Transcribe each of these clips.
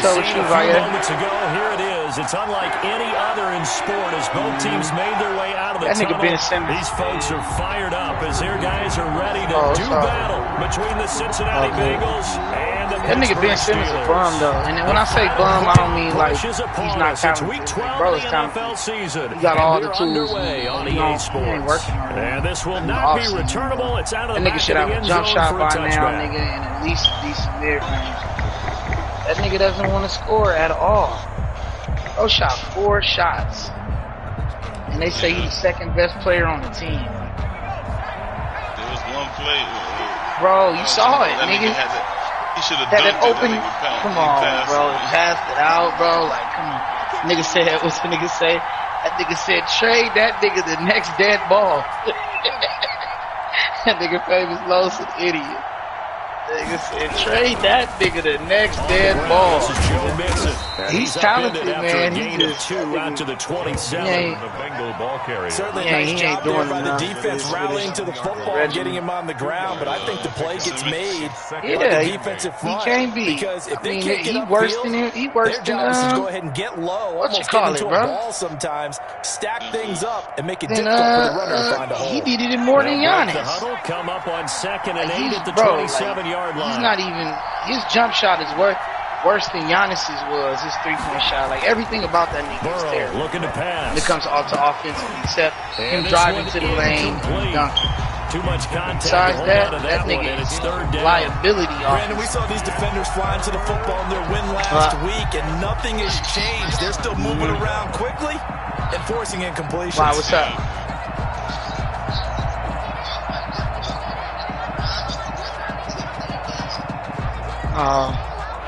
What's up with you, Valle? Moments ago, here it is. It's unlike any other in sport as both teams made their way out of the tunnel. These folks are fired up as their guys are ready to do battle between the Cincinnati Bengals and the That nigga Ben Simmons is a bum, though. And when I say bum, I don't mean like he's not talented. Bro, it's talented. He got all the tools. On He ain't working on it. And this will not be returnable. It's out of the that nigga should have a jump shot by now, nigga, and at least a decent mid-range. That nigga doesn't want to score at all. Bro shot 4 shots. And they say he's the second best player on the team. There was one play. Bro, you saw it, nigga. He should have had dunked it open. Come on, bro. Passed it out, bro. Like, come on. Nigga said, what's the nigga say? That nigga said, trade that nigga the next dead ball. That nigga Famous Los an idiot. Nigga said, trade that nigga the next dead ball. This is Joe Mixon. He's talented, man. He just 2 out to the 27. The Bengal ball carrier. Certainly a nice job there by the defense rallying to the football and getting him on the ground, but I think the play gets made by the defensive front. He can't be. Because if they he can't get worse than him. He worse their than job is to go ahead and get low, almost get into a ball sometimes, stack things up, and make it difficult for the runner to find a hole. He needed it more than Giannis. The huddle come up on 2nd and 8 at the 27-yard line. He's not even. His jump shot is worse than Giannis's was. His 3-point shot, like everything about that nigga is terrible. Looking to pass. When it comes to offense, except him driving to the lane and dunking. Too much contact. Besides that nigga is liability. Brandon, we saw these defenders flying to the football in their win last week, and nothing has changed. They're still moving around quickly and forcing incompletions. Wow, what's up?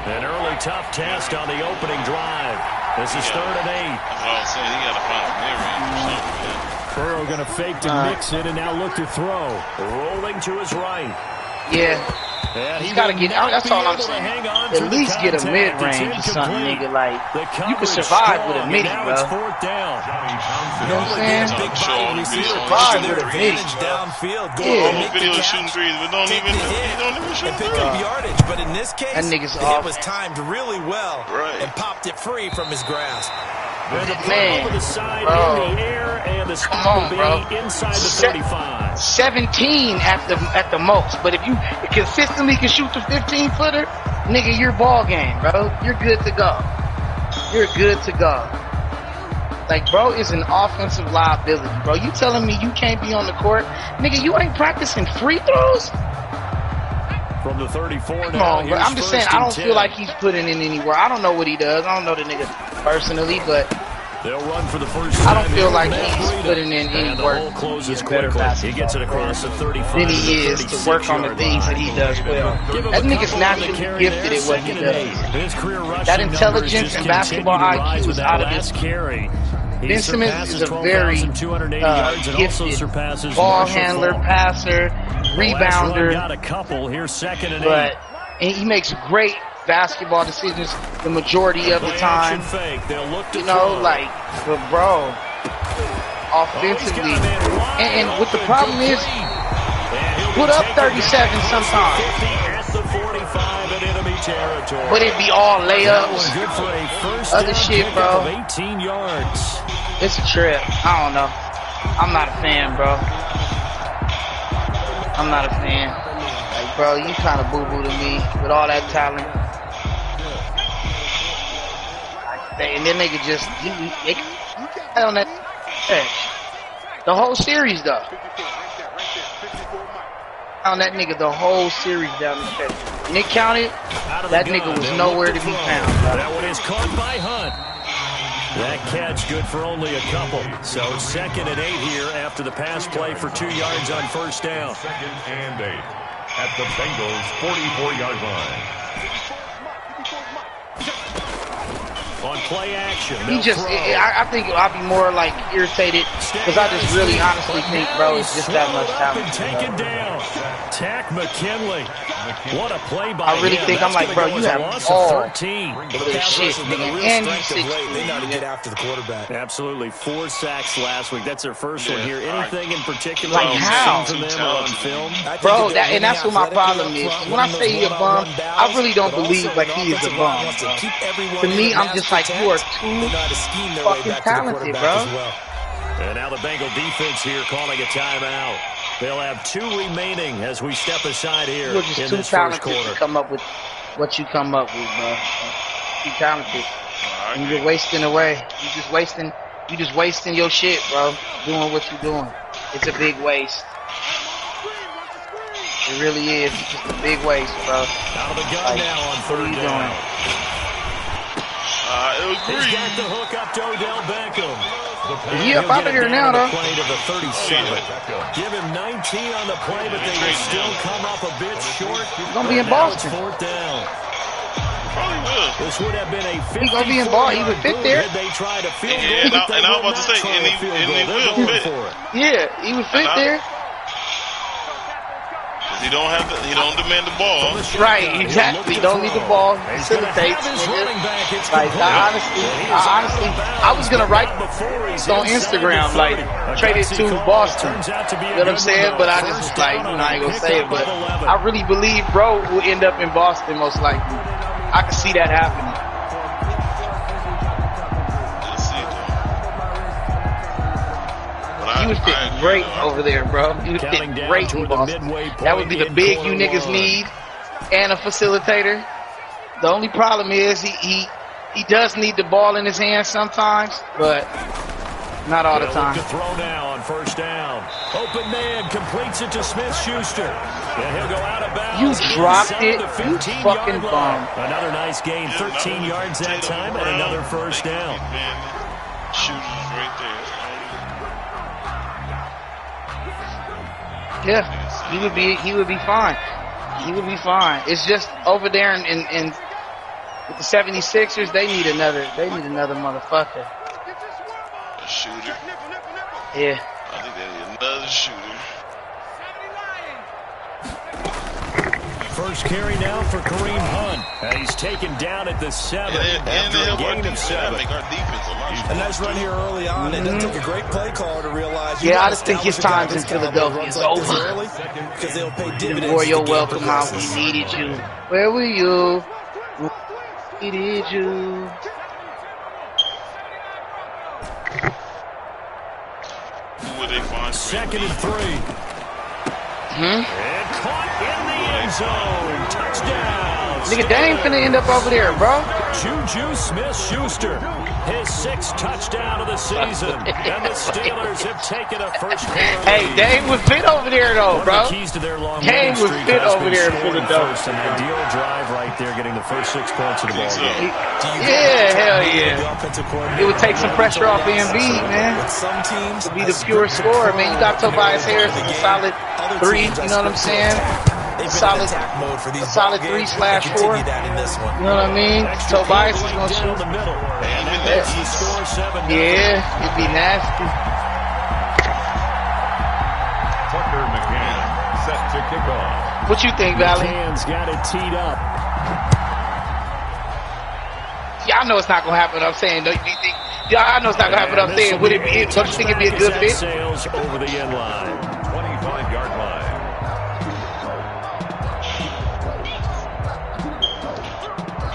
An early tough test on the opening drive. This is 3rd and 8. That's what I was saying. He got to find a mid-range or something. Burrow going to fake to Mixon and now look to throw. Rolling to his right. Yeah. He's got to get out. That's all I'm saying. At least get a mid-range or something, nigga. Like, you can survive with a midi, bro. You know what I'm saying? Survive with a midi. Downfield, video shooting threes, but don't even shoot and pick up yardage. But in this case, that nigga's the hit was timed really well and popped it free from his grasp. Man, bro. Come on, bro. Inside the 35. 17 at the most. But if you consistently can shoot the 15-footer, nigga, you're ball game, bro. You're good to go. You're good to go. Like, bro is an offensive liability, bro. You telling me you can't be on the court? Nigga, you ain't practicing free throws? From the 34 Come on, bro. I'm just saying, I don't feel like he's putting in anywhere. I don't know what he does. I don't know the nigga personally, but they'll run for the first I don't feel like he's putting in any work. Closes quickly. He gets it across the 35. Than he is to work on the things that he does well. That nigga's naturally gifted at what he does. That intelligence and basketball IQ is out of this. Ben Simmons is a very gifted ball handler, passer, rebounder, but he makes great basketball decisions the majority of the time. You know, like, but bro, offensively, and what the problem is, put up 37 sometimes, but it be all layups, other shit, bro. It's a trip. I don't know. I'm not a fan, bro. I'm not a fan. Like, bro, you kind of boo-boo to me with all that talent. And then they could just they on that stretch. The whole series, though. On that nigga the whole series down the stretch. When it counted, that nigga was nowhere to be found. Bro. That one is caught by Hunt. That catch good for only a couple. So 2nd and 8 here after the pass play for 2 yards on first down. 2nd and 8 at the Bengals' 44-yard line. On play action. I think I'll be more like irritated because I just really honestly think, bro, it's just that much talent. Taken down. Tack McKinley. What a play by I really think I'm like, bro, you have all 13. this shit, nigga, and you 16. They know to get after the quarterback. Absolutely. 4 sacks last week. That's their first one here. Anything in particular like you've how? seen from them or on film? Bro, and that's what my problem is. When I say he a bum, I really don't believe like he is a bum. To me, I'm just like, you are too fucking talented, bro. And now the Bengal defense here calling a timeout. They'll have 2 remaining as we step aside here You're just in too this first talented quarter. to come up with what you come up with, bro. Too talented. And you're wasting away. You just wasting your shit, bro. Doing what you're doing. It's a big waste. It really is. It's just a big waste, bro. Out of the gun now on third down. He's got the hook up to Odell Beckham. He up out of here now, though. Play to the 37. Give him 19 on the play, but they will still come up a bit short. He's gonna be in Boston. Fourth down. Probably will. This would have been a 50. He's gonna be in Boston. He would fit there. They tried a field Yeah, goal, and I was about to say, and he will fit. Yeah, he would fit there. He don't demand the ball. Right, exactly. Don't need the ball. Facilitates, nigga. Like, honestly, I was gonna write on Instagram, like, trade it to Boston. You know what I'm saying? But I just was like, I ain't gonna say it, but I really believe bro will end up in Boston most likely. I can see that happening. He would fit great over there, bro. He would fit great in Boston. That would be the big you niggas need and a facilitator. The only problem is he does need the ball in his hands sometimes, but not all the time. To throw now on first down. Open man completes it to Smith-Schuster. And he'll go out of bounds. You dropped it, you fucking bum. Another nice gain, 13 yards that time, and another first down. Shooters right there. Yeah, he would be fine. He would be fine. It's just over there in with the 76ers, they need another motherfucker. A shooter. Yeah. I think they need another shooter. First carry now for Kareem Hunt. He's taken down at the 7 after a gain of 7. Make our defense a lot. A nice run here early on, and it took a great play caller to realize. Yeah, I just think his time in Philadelphia is over. Because they'll pay dividends. Before your welcome out, we needed you. Where were you? We needed you. Who would they find? 2nd and 3. And caught in the end zone. Touchdown. Nigga, Dame finna end up over there, bro. Juju Smith-Schuster, his 6th touchdown of the season. And the Steelers have taken a first quarter. Hey, Dame would fit over there, though, bro. Dame would fit over there in Philadelphia. An ideal drive right there, getting the first 6 points of the ball game. Yeah, hell yeah. It would take some pressure off Embiid, man. To be the pure scorer, man. You got Tobias Harris, a solid 3, you know what I'm saying? A solid 3/4. You know what I mean? Tobias is gonna shoot. Yeah, it'd be nasty. Tucker McCann set to kick off. What you think, Valley? McCann's got it teed up. Yeah, I know it's not gonna happen. I'm saying, do you think? Yeah, I know it's not gonna happen. I'm saying, would it be? Don't you think it'd be a good fit? Sales over the end line. 25-yard line.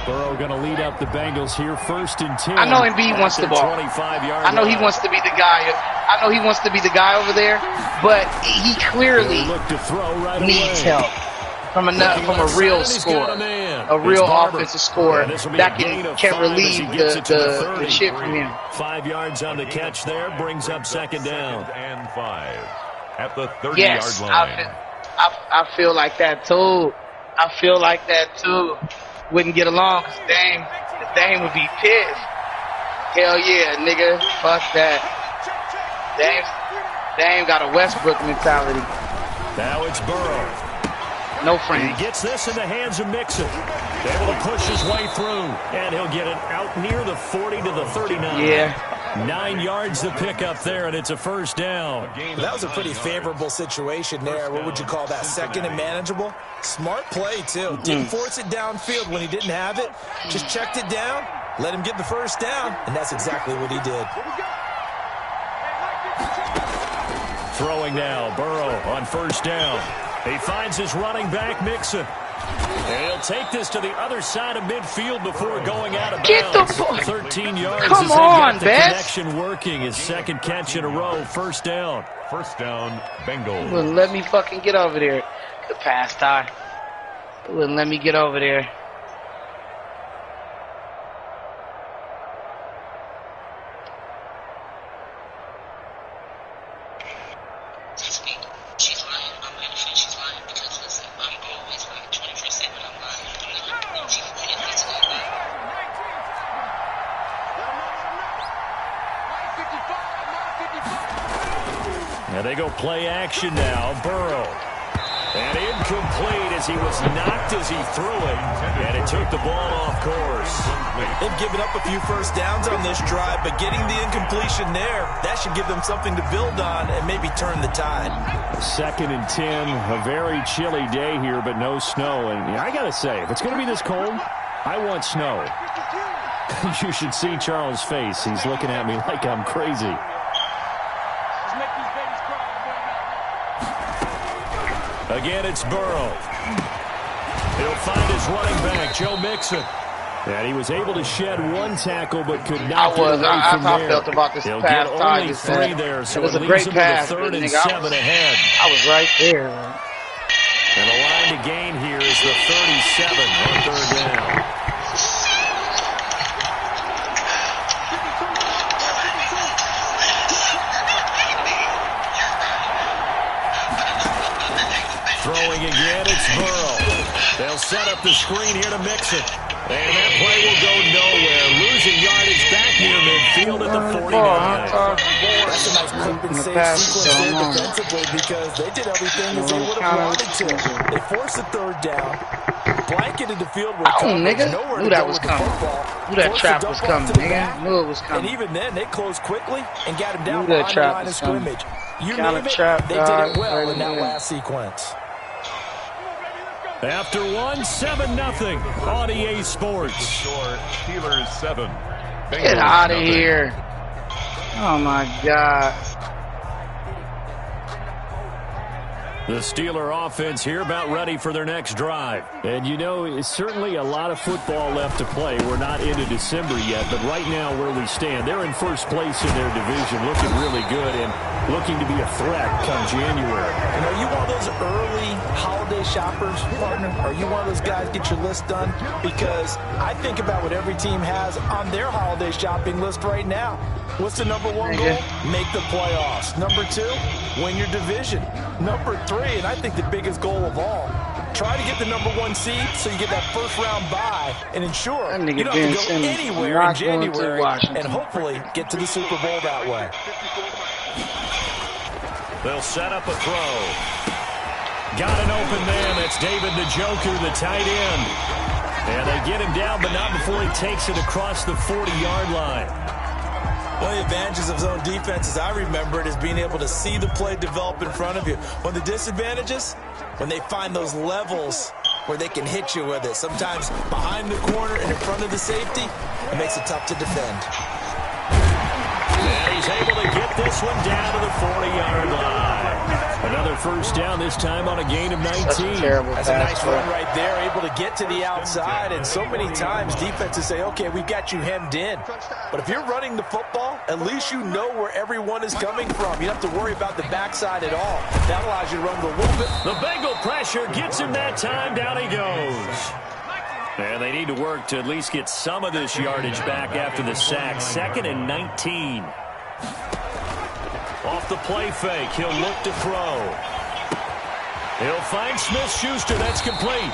Burrow going to lead up the Bengals here, 1st and 10. I know Embiid wants the ball. I know he wants to be the guy. I know he wants to be the guy over there, but he clearly needs help from a real scorer, a real offensive scorer that can relieve the shit from him. 5 yards on the catch there, brings up 2nd down. And 5 at the 30-yard yes, line. I feel like that too. I feel like that too. Wouldn't get along because Dame would be pissed. Hell yeah, nigga. Fuck that. Dame got a Westbrook mentality. Now it's Burrow. No frames. He gets this in the hands of Mixon. Able to push his way through. And he'll get it out near the 40 to the 39. Yeah. 9 yards to pick up there, and it's a first down. That was a pretty favorable situation there. What would you call that? Second and manageable? Smart play, too. Didn't force it downfield when he didn't have it. Just checked it down, let him get the first down, and that's exactly what he did. Throwing now, Burrow on first down. He finds his running back, Mixon. And he'll take this to the other side of midfield before going out of bounds. Get the ball. 13 yards. Come on, the Bess. connection working. His second catch in a row. First down. First down, Bengals. Wouldn't let me fucking get over there. The pass, Ty. Wouldn't let me get over there. Now they go play action now. Burrow. And incomplete as he was knocked as he threw it. And it took the ball off course. They've given up a few first downs on this drive, but getting the incompletion there, that should give them something to build on and maybe turn the tide. 2nd and 10. A very chilly day here, but no snow. And I got to say, if it's going to be this cold, I want snow. You should see Charles' face. He's looking at me like I'm crazy. Again, it's Burrow. He'll find his running back, Joe Mixon. And he was able to shed one tackle, but could not get away from there. I felt about this He'll pass. get only 3 there, so it was it a great leaves him pass. with a 3rd and Nigga, 7 ahead. I was right there. And the line to gain here is the 37 on 3rd down. Throwing again, it's Burrow. They'll set up the screen here to Mixon. And that play will go nowhere. Losing yardage back near midfield at the 49. That's a nice clip and save sequence there defensively because they did everything as they would have wanted to. They forced the 3rd down, blanketed the field with nigga. nowhere Knew to that go was with coming. the football. Knew that Forced trap the was dump off coming, to the nigga. back. Knew it was coming. And even then, they closed quickly and got him down Knew that behind the trap line of was coming. scrimmage. You Counter name it, trap, they did it well right in that there. last sequence. After 1, 7-0 on EA Sports. Score, Steelers 7. Get out of here. Oh, my God. The Steeler offense here about ready for their next drive. And, you know, it's certainly a lot of football left to play. We're not into December yet, but right now where we stand, they're in first place in their division, looking really good and looking to be a threat come January. And are you one of those early holiday shoppers, partner? Are you one of those guys get your list done? Because I think about what every team has on their holiday shopping list right now. What's the number 1 goal? Make the playoffs. Number 2, win your division. Number 3, and I think the biggest goal of all, try to get the number 1 seed so you get that first round bye and ensure you don't have to go anywhere in January and hopefully get to the Super Bowl that way. They'll set up a throw. Got an open man. That's David Njoku, the tight end. And they get him down, but not before he takes it across the 40-yard line. One of the advantages of zone defense, as I remember it, is being able to see the play develop in front of you. One of the disadvantages, when they find those levels where they can hit you with it. Sometimes behind the corner and in front of the safety, it makes it tough to defend. And he's able to get this one down to the 40-yard line. Another first down, this time on a gain of 19. That's a nice run right there, able to get to the outside. And so many times defenses say, okay, we've got you hemmed in. But if you're running the football, at least you know where everyone is coming from. You don't have to worry about the backside at all. That allows you to run with a little bit. The Bengal pressure gets him that time. Down he goes. And they need to work to at least get some of this yardage back after the sack. 2nd and 19. Off the play fake, he'll look to throw. He'll find Smith-Schuster. That's complete.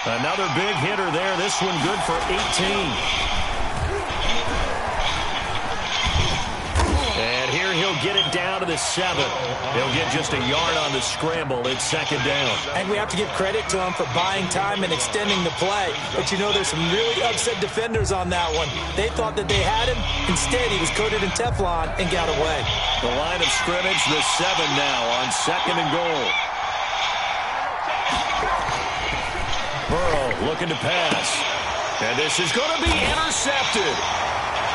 Another big hitter there. This one good for 18. And here he'll get it down to the 7. He'll get just a yard on the scramble. It's second down. And we have to give credit to him for buying time and extending the play. But you know, there's some really upset defenders on that one. They thought that they had him. Instead, he was coated in Teflon and got away. The line of scrimmage, the 7 now on second and goal. Burrow looking to pass. And this is going to be intercepted.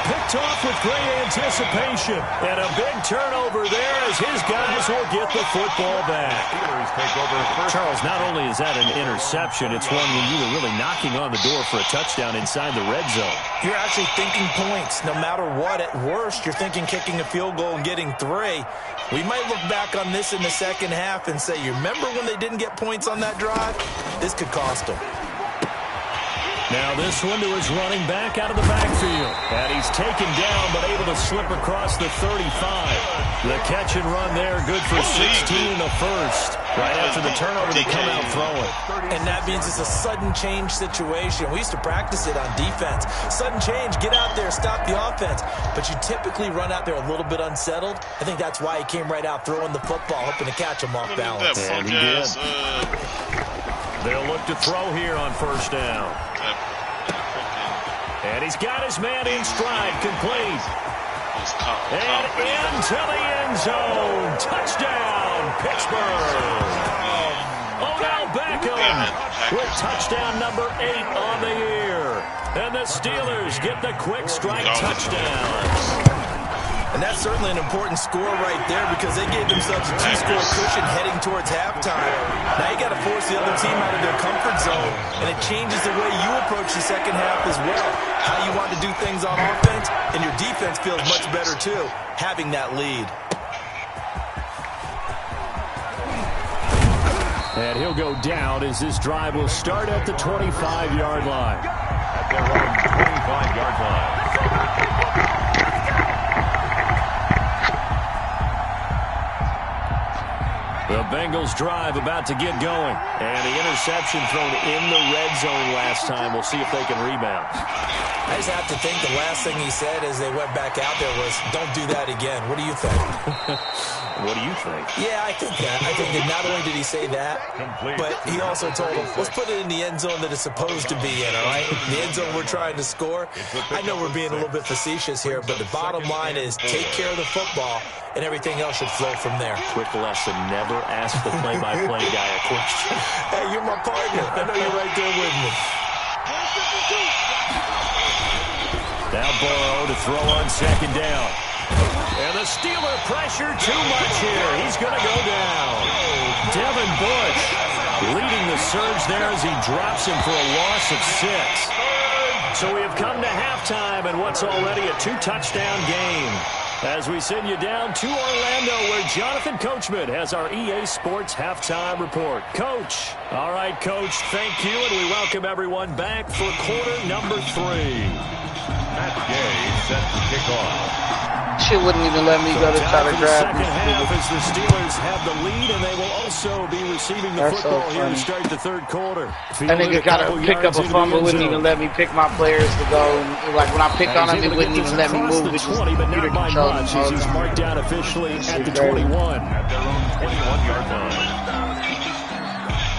Picked off with great anticipation. And a big turnover there as his guys will get the football back. Charles, not only is that an interception, it's one when you were really knocking on the door for a touchdown inside the red zone. You're actually thinking points. No matter what, at worst, you're thinking kicking a field goal and getting 3. We might look back on this in the second half and say, you remember when they didn't get points on that drive? This could cost them. Now this one to his running back out of the backfield. And he's taken down but able to slip across the 35. The catch and run there, good for 16 in the first. Right after the turnover, they come out throwing. And that means it's a sudden change situation. We used to practice it on defense. Sudden change, get out there, stop the offense. But you typically run out there a little bit unsettled. I think that's why he came right out throwing the football, hoping to catch him off balance. And he did. They'll look to throw here on first down. And he's got his man in stride, complete. And into the end zone. Touchdown, Pittsburgh. Odell Beckham with touchdown number 8 on the year. And the Steelers get the quick strike touchdown. And that's certainly an important score right there because they gave themselves a 2-score cushion heading towards halftime. Now you got to force the other team out of their comfort zone, and it changes the way you approach the second half as well. How you want to do things on offense, and your defense feels much better too, having that lead. And he'll go down as this drive will start at the 25-yard line. At their own 25-yard line. The Bengals drive about to get going. And the interception thrown in the red zone last time. We'll see if they can rebound. I just have to think the last thing he said as they went back out there was, don't do that again. What do you think? What do you think? Yeah, I think that. I think that not only did he say that, but he also told him, let's put it in the end zone that it's supposed to be in, all right? The end zone we're trying to score. I know we're being a little bit facetious here, but the bottom line is take care of the football, and everything else should flow from there. Quick lesson, never ask the play-by-play guy a question. Hey, you're my partner. I know you're right there with me. Now Burrow to throw on second down. And the Steeler pressure too much here. He's going to go down. Devin Bush leading the surge there as he drops him for a loss of 6. So we have come to halftime in what's already a 2-touchdown game. As we send you down to Orlando, where Jonathan Coachman has our EA Sports halftime report. Coach. All right, Coach, thank you, and we welcome everyone back for quarter number 3. Match game set to kick off. Shit wouldn't even let me go to try to grab second half as the Steelers have the lead, and they will also be receiving the football here to start the third quarter. That nigga got to pick up a fumble, wouldn't even let me pick my players to go. And, like, when I picked on him, it wouldn't even let me move. The 20, but not by much as he's marked down officially at the 21. At their own 21-yard line.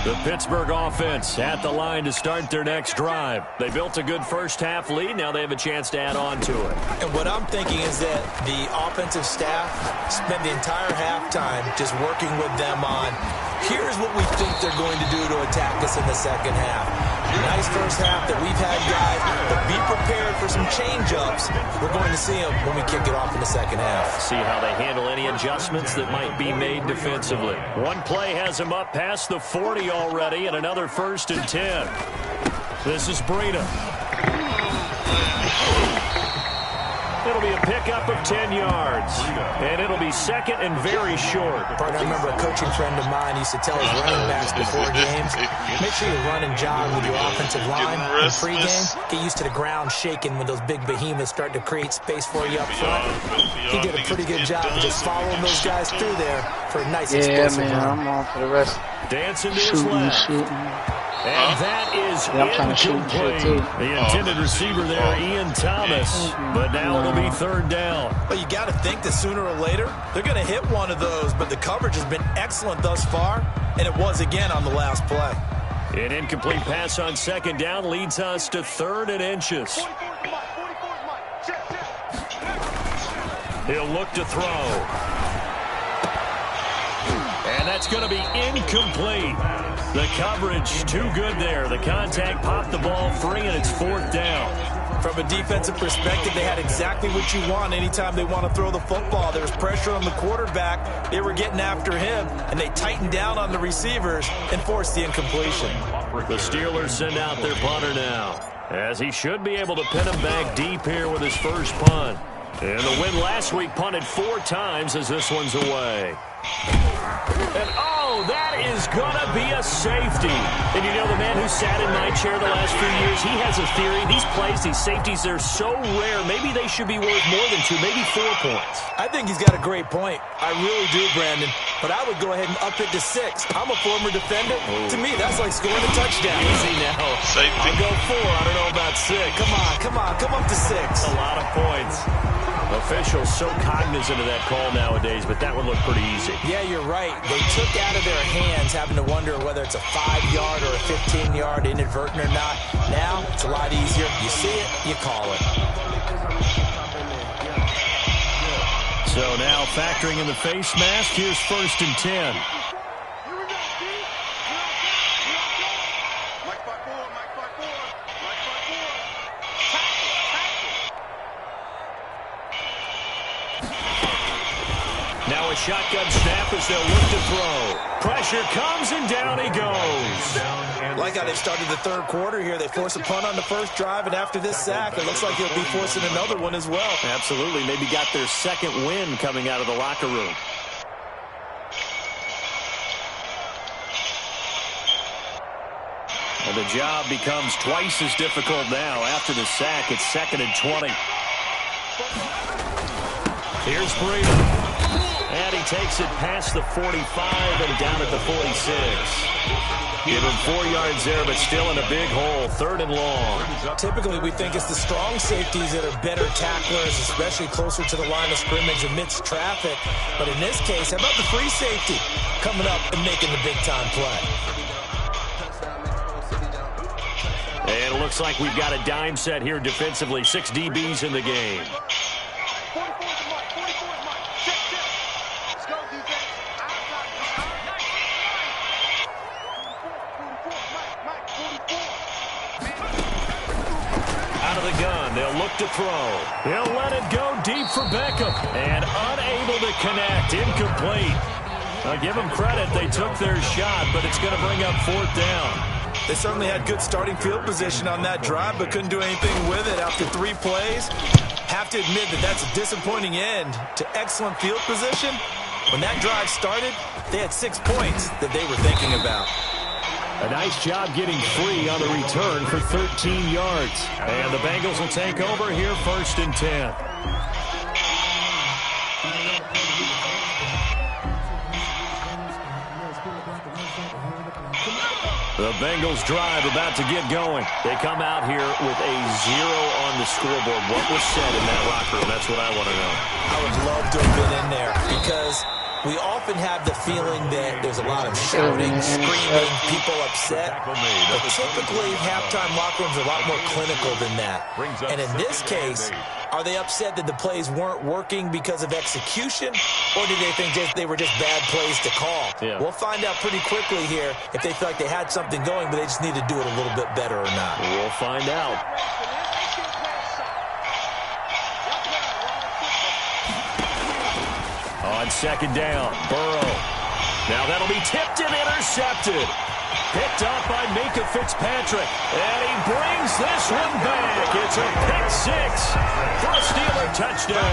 The Pittsburgh offense at the line to start their next drive. They built a good first-half lead. Now they have a chance to add on to it. And what I'm thinking is that the offensive staff spent the entire halftime just working with them on, here's what we think they're going to do to attack us in the second half. Nice first half that we've had, guys, but be prepared for some change-ups. We're going to see them when we kick it off in the second half. See how they handle any adjustments that might be made defensively. One play has them up past the 40 already, and another 1st and 10. This is Breida. It'll be a pickup of 10 yards, and it'll be second and very short. Partner, I remember a coaching friend of mine used to tell his running backs before games, make sure you run and jog with your offensive line in pregame. Get used to the ground shaking when those big behemoths start to create space for you up front. He did a pretty good job of just following those guys through there for a nice explosive run. I'm on for the rest. Dancing to his left. And that is I'm trying to shoot too. The intended receiver there, Ian Thomas. But now it'll be third down. Well, you got to think that sooner or later, they're going to hit one of those. But the coverage has been excellent thus far, and it was again on the last play. An incomplete pass on second down leads us to 3rd and inches. He'll look to throw. And that's going to be incomplete. The coverage too good there. The contact popped the ball free, and it's 4th down. From a defensive perspective, they had exactly what you want anytime they want to throw the football. There was pressure on the quarterback. They were getting after him, and they tightened down on the receivers and forced the incompletion. The Steelers send out their punter now, as he should be able to pin him back deep here with his first punt. And the win last week punted 4 times as this one's away. And oh, that is going to be a safety. And you know, the man who sat in my chair the last few years, he has a theory. These plays, these safeties, they're so rare. Maybe they should be worth more than 2, maybe 4 points. I think he's got a great point. I really do, Brandon. But I would go ahead and up it to 6. I'm a former defender. To me, that's like scoring a touchdown. Easy now. Safety. I'll go 4. I don't know about 6. Come on, come up to 6. A lot of points. Officials so cognizant of that call nowadays, but that one looked pretty easy. Yeah, you're right. They took out of their hands having to wonder whether it's a 5-yard or a 15-yard inadvertent or not. Now, it's a lot easier. You see it, you call it. So now factoring in the face mask, here's 1st and 10. Now a shotgun snap as they'll look to throw. Pressure comes and down he goes. Like how they started the 3rd quarter here. They force a punt on the first drive, and after this sack, it looks like he'll be forcing another one as well. Absolutely. Maybe got their 2nd win coming out of the locker room. And the job becomes twice as difficult now. After the sack, it's 2nd and 20. Here's Brady. And he takes it past the 45 and down at the 46. Give him 4 yards there, but still in a big hole. 3rd and long. Typically, we think it's the strong safeties that are better tacklers, especially closer to the line of scrimmage amidst traffic. But in this case, how about the free safety coming up and making the big-time play? And it looks like we've got a dime set here defensively. 6 DBs in the game. Out of the gun, they'll look to throw. He'll let it go deep for Beckham. And unable to connect, incomplete. I'll give them credit, they took their shot, but it's going to bring up 4th down. They certainly had good starting field position on that drive, but couldn't do anything with it after 3 plays. Have to admit that that's a disappointing end to excellent field position. When that drive started, they had 6 points that they were thinking about. A nice job getting free on the return for 13 yards. And the Bengals will take over here 1st and 10. The Bengals drive about to get going. They come out here with a 0 on the scoreboard. What was said in that locker room? That's what I want to know. I would love to have been in there because we often have the feeling that there's a lot of shouting, screaming, people upset. But typically, halftime locker rooms are a lot more clinical than that. And in this case, are they upset that the plays weren't working because of execution, or did they think they were just bad plays to call? Yeah. We'll find out pretty quickly here if they feel like they had something going, but they just need to do it a little bit better or not. We'll find out. On 2nd down, Burrow. Now that'll be tipped and intercepted. Picked up by Minka Fitzpatrick. And he brings this one back. It's a pick 6 for a Steeler touchdown.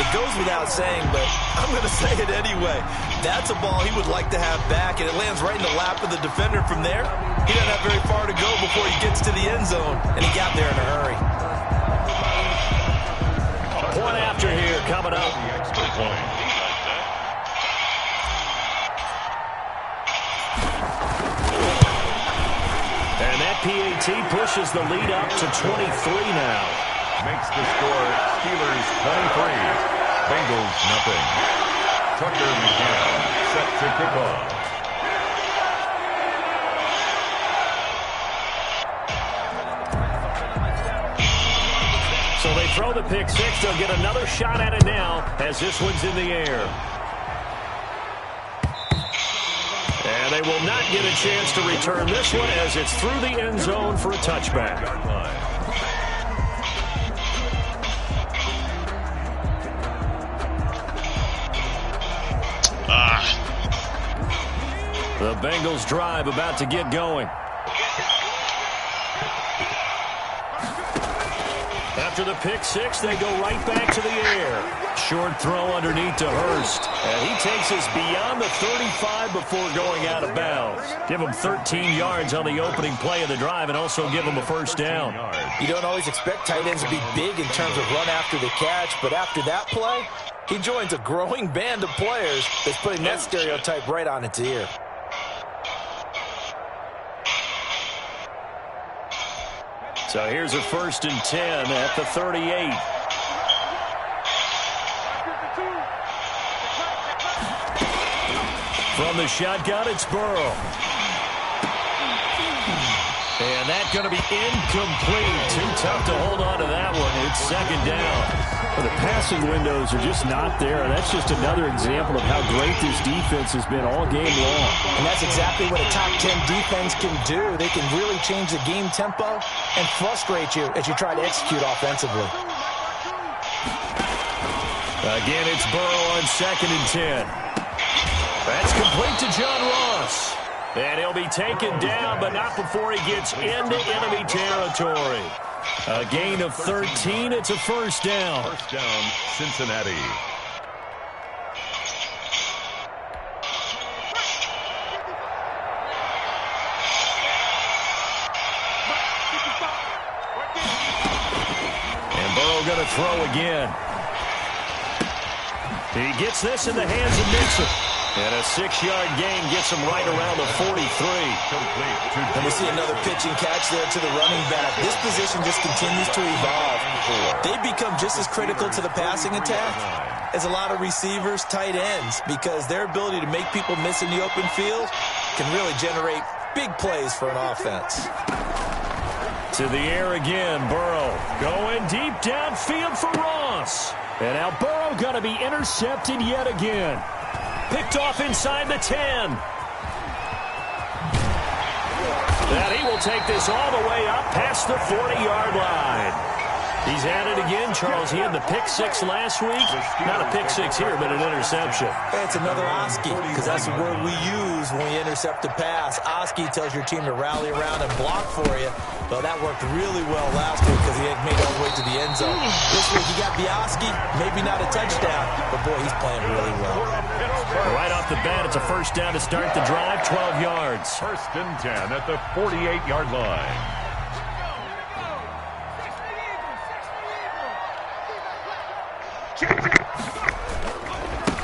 It goes without saying, but I'm going to say it anyway. That's a ball he would like to have back, and it lands right in the lap of the defender from there. He doesn't have very far to go before he gets to the end zone, and he got there in a hurry. Point after here coming up. PAT pushes the lead up to 23 now. Makes the score Steelers 23, Bengals nothing. Tucker McCann set to kick off. So they throw the pick six. They'll get another shot at it now as this one's in the air. And they will not get a chance to return this one as it's through the end zone for a touchback. The Bengals drive about to get going. After the pick six, they go right back to the air. Short throw underneath to Hurst. And he takes us beyond the 35 before going out of bounds. Give him 13 yards on the opening play of the drive and also give him a first down. You don't always expect tight ends to be big in terms of run after the catch, but after that play, he joins a growing band of players that's putting that stereotype right on its ear. So here's a 1st and 10 at the 38. From the shotgun, it's Burrow. And that's going to be incomplete. Too tough to hold on to that one. It's 2nd down. Well, the passing windows are just not there. That's just another example of how great this defense has been all game long. And that's exactly what a top 10 defense can do. They can really change the game tempo and frustrate you as you try to execute offensively. Again, it's Burrow on 2nd and 10. That's complete to John Ross. And he'll be taken down, but not before he gets into enemy territory. A gain of 13. It's a 1st down. 1st down, Cincinnati. And Burrow going to throw again. He gets this in the hands of Mixon. And a 6-yard gain gets him right around the 43. And we see another pitch and catch there to the running back. This position just continues to evolve. They become just as critical to the passing attack as a lot of receivers, tight ends, because their ability to make people miss in the open field can really generate big plays for an offense. To the air again, Burrow going deep downfield for Ross. And now Burrow going to be intercepted yet again. Picked off inside the 10. That he will take this all the way up past the 40-yard line. He's at it again, Charles. He had the pick six last week. Not a pick six here, but an interception. It's another Oski, because that's the word we use when we intercept a pass. Oski tells your team to rally around and block for you. Well, that worked really well last week because he made it all the way to the end zone. This week he got Oski, maybe not a touchdown, but boy, he's playing really well. Right off the bat, it's a 1st down to start the drive, 12 yards. 1st and 10 at the 48-yard line.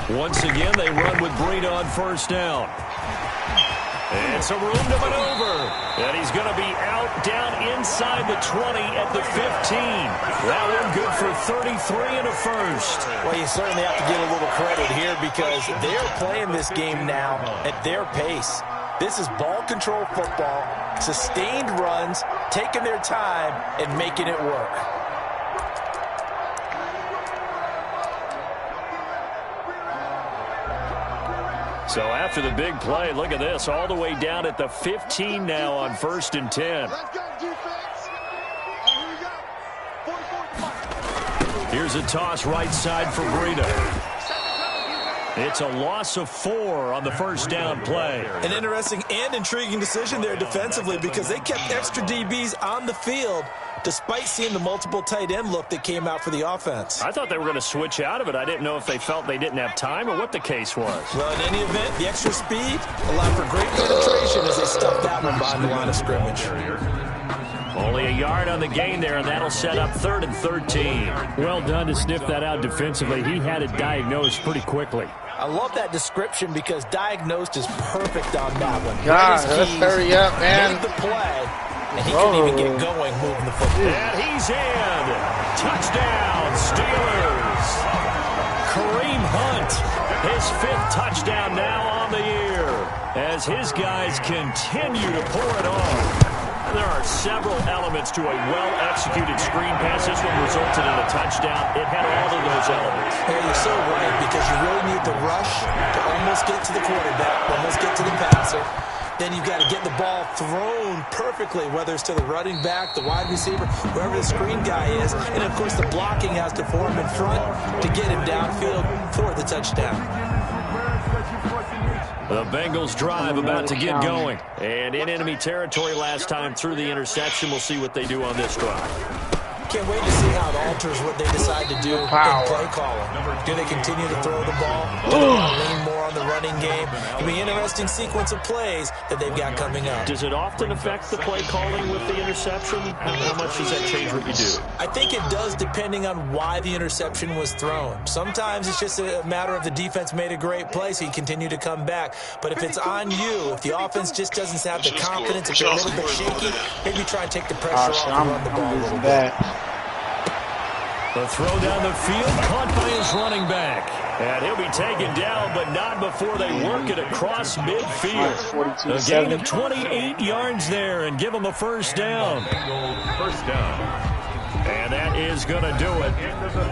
Once again, they run with Breida on 1st down. And some room to maneuver. And he's going to be out down inside the 20 at the 15. That one good for 33 and a 1st. Well, you certainly have to give a little credit here because they're playing this game now at their pace. This is ball control football, sustained runs, taking their time, and making it work. So after the big play, look at this, all the way down at the 15 now on 1st and 10. Here's a toss right side for Breida. It's a loss of 4 on the 1st down play. An interesting and intriguing decision there defensively because they kept extra DBs on the field despite seeing the multiple tight end look that came out for the offense. I thought they were going to switch out of it. I didn't know if they felt they didn't have time or what the case was. Well, in any event, the extra speed allowed for great penetration as they stuffed that one behind the line of scrimmage. Only a yard on the gain there, and that'll set up 3rd and 13. Well done to sniff that out defensively. He had it diagnosed pretty quickly. I love that description because diagnosed is perfect on that one. God, let's hurry up, man. Made the play and he couldn't even get going moving the football. And he's in. Touchdown, Steelers. Kareem Hunt, his 5th touchdown now on the year, as his guys continue to pour it on. There are several elements to a well-executed screen pass. This one resulted in a touchdown. It had all of those elements. Hey, you're so right, because you really need the rush to almost get to the quarterback, almost get to the passer. Then you've got to get the ball thrown perfectly, whether it's to the running back, the wide receiver, whoever the screen guy is. And, of course, the blocking has to form in front to get him downfield for the touchdown. The Bengals drive about to get going. And in enemy territory last time through the interception. We'll see what they do on this drive. Can't wait to see how it alters what they decide to do in play calling. Do they continue to throw the ball? Do they want to lean more on the running game? It'll be an interesting sequence of plays that they've got coming up. Does it often affect the play calling with the interception? How much does that change what you do? I think it does, depending on why the interception was thrown. Sometimes it's just a matter of the defense made a great play, so you continue to come back. But if it's on you, if the offense just doesn't have the confidence, if they're a little bit shaky, maybe try and take the pressure off and run the ball a little bit. The throw down the field, caught by his running back. And he'll be taken down, but not before they work it across midfield. A gain of 28 yards there and give him a first down. First down. And that is going to do it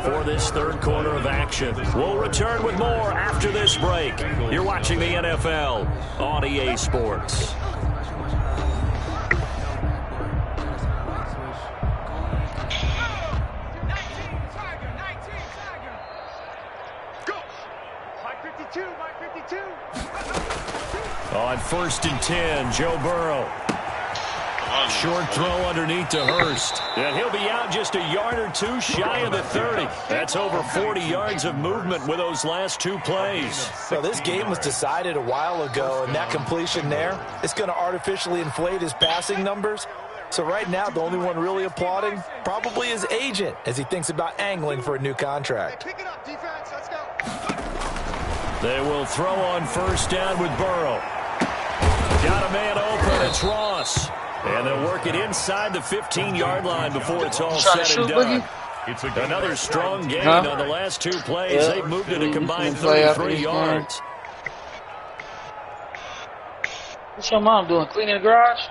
for this third quarter of action. We'll return with more after this break. You're watching the NFL on EA Sports. On 1st and 10, Joe Burrow. Short throw underneath to Hurst. And he'll be out just a yard or two shy of the 30. That's over 40 yards of movement with those last 2 plays. So this game was decided a while ago, and that completion there, it's going to artificially inflate his passing numbers. So right now, the only one really applauding probably his agent as he thinks about angling for a new contract. Pick it up, defense. Let's go. They will throw on 1st down with Burrow. Got a man open. It's Ross. And they'll work it inside the 15-yard line before it's all said and done. It's another strong gain on the last 2 plays. They've moved it a combined 33 yards. What's your mom doing? Cleaning the garage?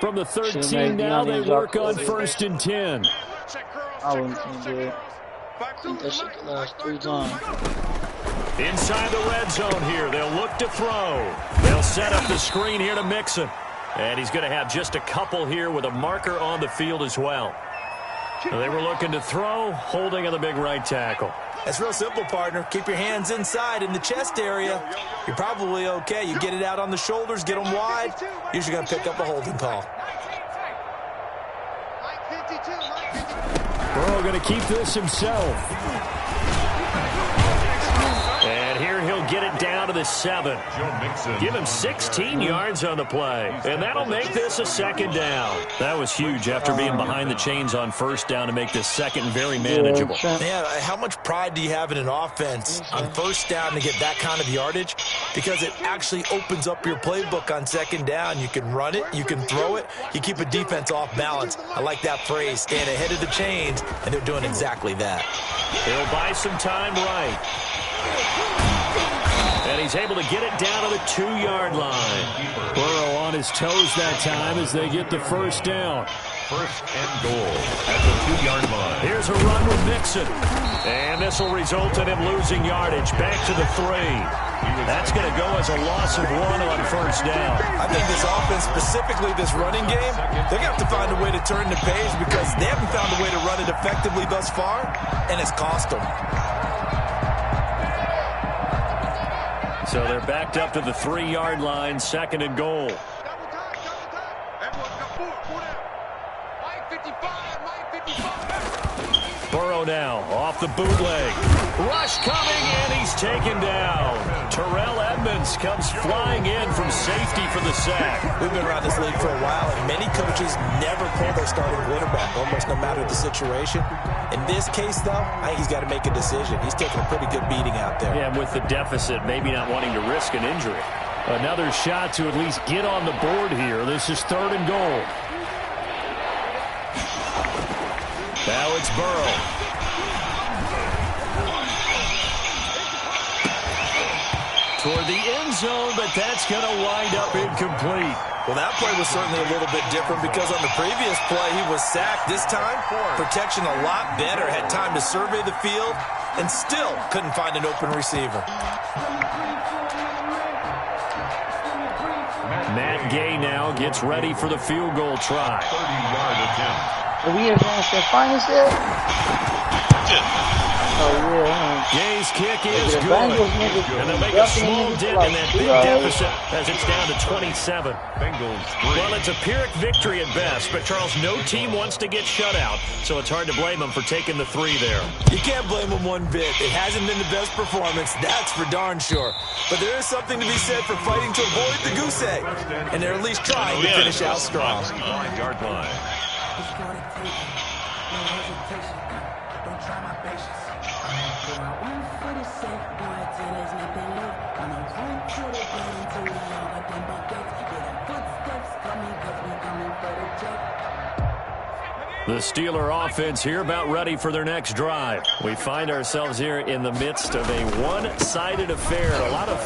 From the 13 now, they work on 1st and 10. I wouldn't do it. I think that shit could last 3 times. Inside the red zone here, they'll look to throw. They'll set up the screen here to Mixon. And he's going to have just a couple here with a marker on the field as well. So they were looking to throw, holding on the big right tackle. That's real simple, partner. Keep your hands inside in the chest area. You're probably okay. You get it out on the shoulders, get them wide. Usually going to pick up a holding call. Burrow going to keep this himself. And here he'll get it down to the 7. Give him 16 yards on the play. And that'll make this a 2nd down. That was huge after being behind the chains on 1st down to make this 2nd very manageable. Man, how much pride do you have in an offense on 1st down to get that kind of yardage? Because it actually opens up your playbook on 2nd down. You can run it, you can throw it, you keep a defense off balance. I like that phrase, staying ahead of the chains, and they're doing exactly that. He'll buy some time right. And he's able to get it down to the 2-yard line. Burrow on his toes that time as they get the 1st down. 1st and goal at the 2-yard line. Here's a run with Mixon. And this will result in him losing yardage. Back to the 3. That's going to go as a loss of 1 on 1st down. I think this offense, specifically this running game, they're going to have to find a way to turn the page because they haven't found a way to run it effectively thus far, and it's cost them. So they're backed up to the 3-yard line, 2nd and goal. Burrow now off the bootleg. Rush coming, and he's taken down. Terrell Edmonds comes flying in from safety for the sack. We've been around this league for a while, and many coaches never pull their starting quarterback, almost no matter the situation. In this case, though, I think he's got to make a decision. He's taking a pretty good beating out there. Yeah, and with the deficit, maybe not wanting to risk an injury. Another shot to at least get on the board here. This is 3rd and goal. Now it's Burrow. Toward the end zone, but that's going to wind up incomplete. Well, that play was certainly a little bit different because on the previous play, he was sacked. This time, protection a lot better. Had time to survey the field and still couldn't find an open receiver. Matt Gay now gets ready for the field goal try. 30-yard attempt. Are we advanced that finals yet? Oh, yeah. Gay's kick is good. And they'll make a small dent in that big deficit as it's down to 27. Bengals 3. Well, it's a Pyrrhic victory at best, but Charles, no team wants to get shut out, so it's hard to blame them for taking the 3 there. You can't blame them one bit. It hasn't been the best performance, that's for darn sure. But there is something to be said for fighting to avoid the goose egg, and they're at least trying to finish out strong. 5-yard line. The Steeler offense here about ready for their next drive. We find ourselves here in the midst of a one-sided affair. A lot of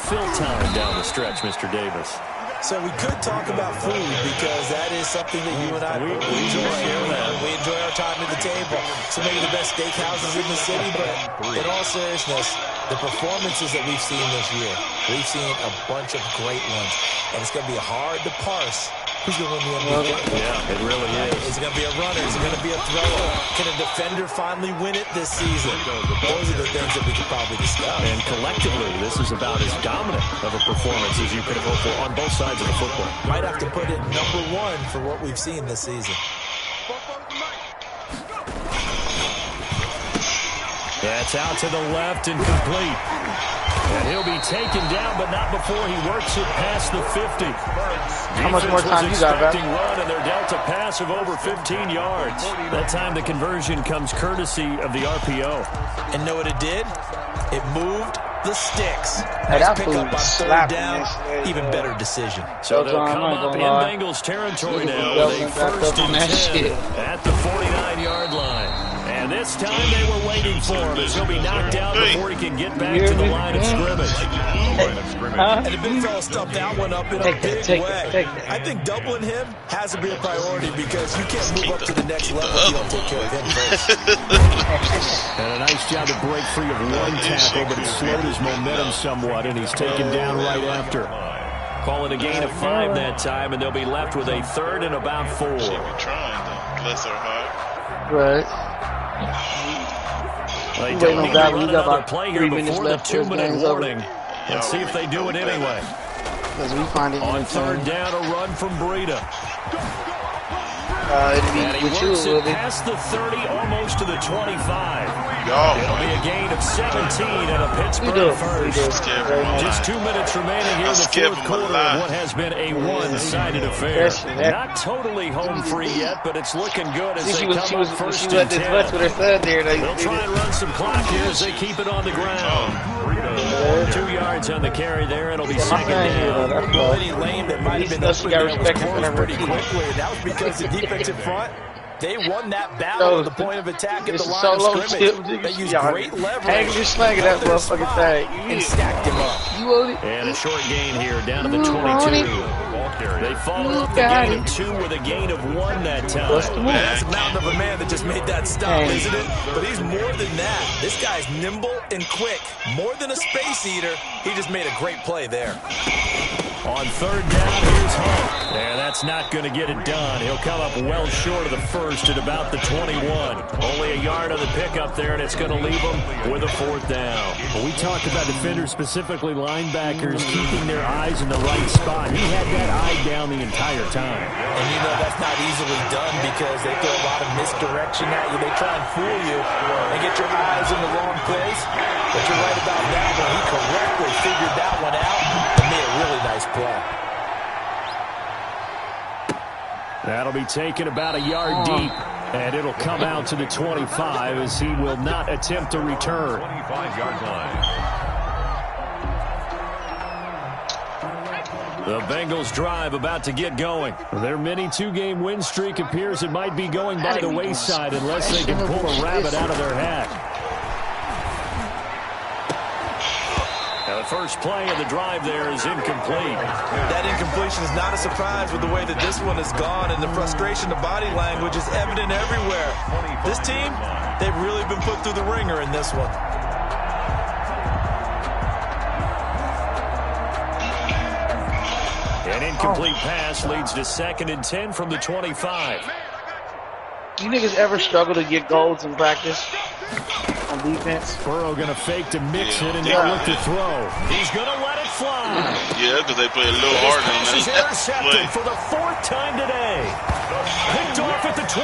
fill time down the stretch, Mr. Davis. So we could talk about food because that is something that you and I enjoy. We enjoy our time at the table. So maybe the best steakhouses in the city, but in all seriousness, the performances that we've seen this year, we've seen a bunch of great ones. And it's going to be hard to parse who's going to win the MVP. Yeah, it really is. Is it going to be a runner? Is it going to be a thrower? Can a defender finally win it this season? Those are the things that we could probably discuss. And collectively, this is about as dominant of a performance as you could hope for on both sides of the football. Might have to put it number 1 for what we've seen this season. That's out to the left and complete. And he'll be taken down, but not before he works it past the 50. How much more time you got, Defense was expecting run, and their delta pass of over 15 yards. That time the conversion comes courtesy of the RPO. And know what it did? It moved the sticks. Hey, that pick fool up on was 3rd down, slapping even better decision. So they'll come up in Bengals territory now with a 1st and 10 at the 49-yard line. And this time they were waiting for him as he'll be knocked out before he can get back to the line of scrimmage. And the big fella stumped that one up in a big way. I think doubling him has to be a priority because you can't move up to the next level if you don't take care of him first. And a nice job to break free of one tackle, but it slowed his momentum somewhat, and he's taken down right after. Call it a gain of 5 that time, and they'll be left with a 3rd and about 4. She be trying to bless her heart. Right. They don't need to run another play here before the 2-minute warning. Let's see if they do it anyway. On 3rd down, a run from Breida. And he works it past the 30, almost to the 25. It'll be a gain of 17 and a Pittsburgh first. Just 2 minutes remaining here in the 4th quarter of what has been a one-sided affair. Not totally home free yet, but it's looking good as they come up 1st and 10. They'll try and run some clock here as they keep it on the ground. 2 yards on the carry there. It'll be 2nd down. Eddie Lane that might have been open there was closed pretty quickly. That was because the defensive front, they won that battle at the point of attack at the line of scrimmage. They used great leverage. Just slanging that motherfucking thing. And stacked him up. And a short gain here down to the 22. They follow up the gain of 2 with a gain of 1 that time. That's a mountain of a man that just made that stop, isn't it? But he's more than that. This guy's nimble and quick. More than a space eater, he just made a great play there. On 3rd down, here's Hunt. And that's not going to get it done. He'll come up well short of the 1st at about the 21. Only a yard on the pickup there, and it's going to leave him with a 4th down. Well, we talked about defenders, specifically linebackers, keeping their eyes in the right spot. He had that eye down the entire time. And you know that's not easily done because they throw a lot of misdirection at you. They try and fool you and get your eyes in the wrong place. But you're right about that one. He correctly figured that one out and made a really nice play. That'll be taken about a yard deep, and it'll come out to the 25 as he will not attempt to return. 25-yard line. The Bengals drive about to get going. Their mini two-game win streak appears it might be going by the wayside unless they can pull a rabbit out of their hat. Now the first play of the drive there is incomplete. That incompletion is not a surprise with the way that this one has gone, and the frustration, the body language is evident everywhere. This team, they've really been put through the ringer in this one. An incomplete pass leads to 2nd and 10 from the 25. You niggas ever struggle to get goals in practice on defense? Burrow going to fake to mix it and then look to throw. He's going to let it fly. Yeah, because they play a little harder on that. This pass is intercepted for the 4th time today. Picked off at the 23.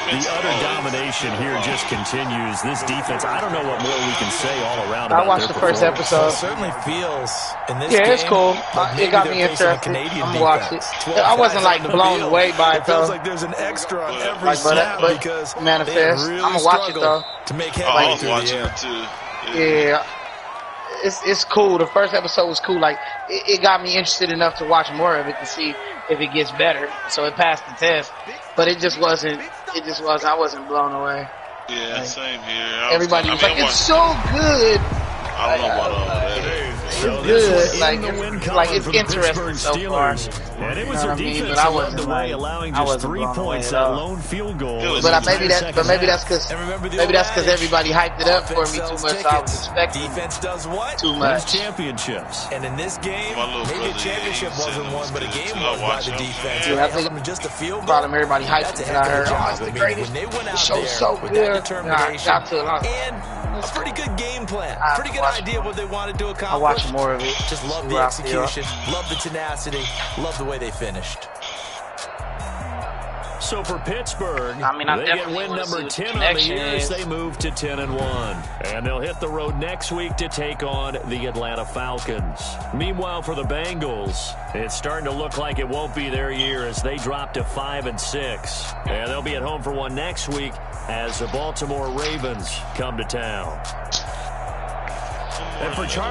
The utter domination here just continues. This defense, I don't know what more we can say all around about I watched the first episode. It certainly feels in this game. Yeah, it's cool. It got me interested. I'm gonna watch it. I wasn't like blown away by it though. It feels like there's an extra on every snap because manifest. Really I'm gonna watch it though. To make headway through the air. Too. Yeah. It's cool. The first episode was cool. Like it got me interested enough to watch more of it to see if it gets better. So it passed the test, but it just wasn't. I wasn't blown away. Yeah, like, same here. Everybody was like, "It's so good." I don't know about all that. It's good. Like it's interesting so far. And it was their defense but I wasn't away, allowing just 3 points that lone field goal. But maybe that's because everybody hyped it up for me too much. So I was expecting defense does what? Too much. Championships. And in this game, maybe a championship wasn't won, but a game was by the defense. Yeah, I think just a field goal. Problem everybody hyped it. And I heard, oh, it's the greatest. The show's so good. I got to it. And a pretty good game plan. Pretty good idea what they wanted to accomplish. I watch more of it. Just love the execution, love the tenacity, love the way they finished. So for Pittsburgh, they get win number 10 on the year as they move to 10-1. And they'll hit the road next week to take on the Atlanta Falcons. Meanwhile, for the Bengals, it's starting to look like it won't be their year as they drop to 5-6. And they'll be at home for one next week as the Baltimore Ravens come to town. And for